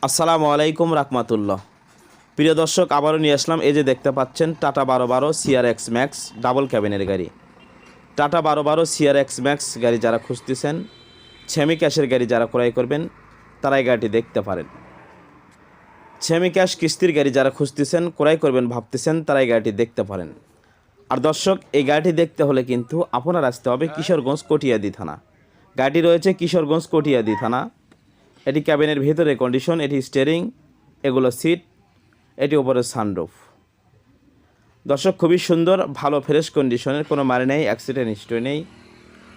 আসসালামু আলাইকুম রাহমাতুল্লাহ। প্রিয় দর্শক, আবারও নিয়ে আসলাম এই যে দেখতে পাচ্ছেন টাটা 1212 CRX ম্যাক্স ডাবল ক্যাবিনের গাড়ি। টাটা 1212 CRX ম্যাক্স গাড়ি যারা খুঁজতেছেন, সেমি ক্যাশের গাড়ি যারা ক্রয় করবেন তারা এই গাড়িটি দেখতে পারেন। সেমি ক্যাশ কিস্তির গাড়ি যারা খুঁজতেছেন, ক্রয় করবেন ভাবতেছেন, তারা এই গাড়িটি দেখতে পারেন। আর দর্শক, এই গাড়িটি দেখতে হলে কিন্তু আপনার আসতে হবে কিশোরগঞ্জ কটিয়াদি থানা। গাড়িটি রয়েছে কিশোরগঞ্জ কটিয়াদি থানা। এটি ক্যাবিনের ভিতরে কন্ডিশন, এটি স্টিয়ারিং, এগুলো সিট, এটি ওপরে সানরুফ। দর্শক, খুবই সুন্দর, ভালো ফ্রেশ কন্ডিশনের, কোনো মারি নেই, অ্যাক্সিডেন্ট হিস্ট্রি নেই।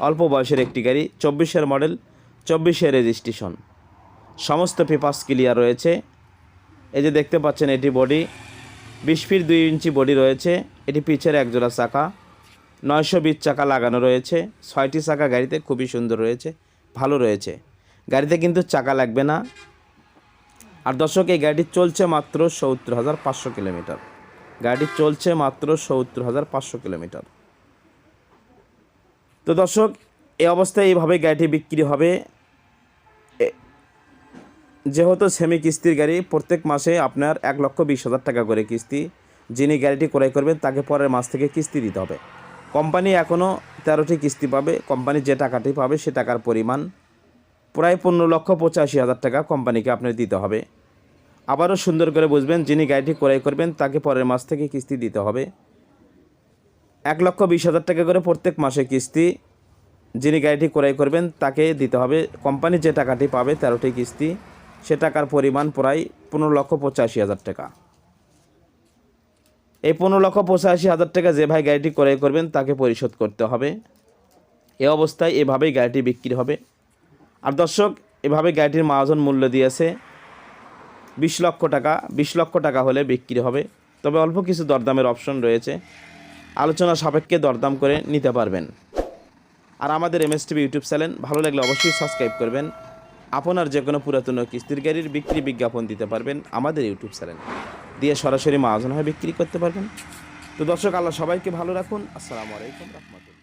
অল্প বয়সের একটি গাড়ি, 24-এর মডেল, 24-এর রেজিস্ট্রেশন, সমস্ত পেপারস ক্লিয়ার রয়েছে। এই যে দেখতে পাচ্ছেন এটি বডি 20 ফিট 2 ইঞ্চি বডি রয়েছে। এটি পিছের একজোড়া চাকা, 920 চাকা লাগানো রয়েছে। 6টি চাকা গাড়িতে খুবই সুন্দর রয়েছে, ভালো রয়েছে। গাড়িতে কিন্তু চাকা লাগবে না। আর দর্শক, এই গাড়িটি চলছে মাত্র 70,500 কিলোমিটার। গাড়িটি চলছে মাত্র 70,500 কিলোমিটার। তো দর্শক, এই অবস্থায় এইভাবে গাড়িটি বিক্রি হবে। যেহেতু সেমি কিস্তির গাড়ি, প্রত্যেক মাসে আপনার 1,20,000 টাকা করে কিস্তি। যিনি গাড়িটি ক্রয় করবেন তাকে পরের মাস থেকে কিস্তি দিতে হবে। কোম্পানি এখনও 13টি কিস্তি পাবে। কোম্পানি যে টাকাটি পাবে সে টাকার পরিমাণ প্রায় 15,85,000 টাকা কোম্পানিকে আপনার দিতে হবে। আবারও সুন্দর করে বুঝবেন, যিনি গাড়িটি ক্রয় করবেন তাকে পরের মাস থেকে কিস্তি দিতে হবে 1,20,000 টাকা করে প্রত্যেক মাসে কিস্তি। যিনি গাড়িটি ক্রয় করবেন তাকে দিতে হবে। কোম্পানি যে টাকাটি পাবে 13টি কিস্তি, সে টাকার পরিমাণ প্রায় 15,85,000 টাকা। এই 15,85,000 টাকা যে ভাই গাড়িটি ক্রয় করবেন তাকে পরিশোধ করতে হবে। এ অবস্থায় এভাবেই গাড়িটি বিক্রি হবে। আর দর্শক, এভাবে গাড়িটির মহাজন মূল্য দিয়েছে 20 লক্ষ টাকা। 20 লক্ষ টাকা হলে বিক্রি হবে, তবে অল্প কিছু দরদামের অপশন রয়েছে, আলোচনা সাপেক্ষে দরদাম করে নিতে পারবেন। আর আমাদের MSTV ইউটিউব চ্যানেল ভালো লাগলে অবশ্যই সাবস্ক্রাইব করবেন। আপনার যে কোনো পুরাতন কিস্তির গাড়ির বিক্রি বিজ্ঞাপন দিতে পারবেন আমাদের ইউটিউব চ্যানেল দিয়ে, সরাসরি মহাজন হয়ে বিক্রি করতে পারবেন। তো দর্শক, আল্লাহ সবাইকে ভালো রাখুন। আসসালামু আলাইকুম রাহমাতুল্লাহ।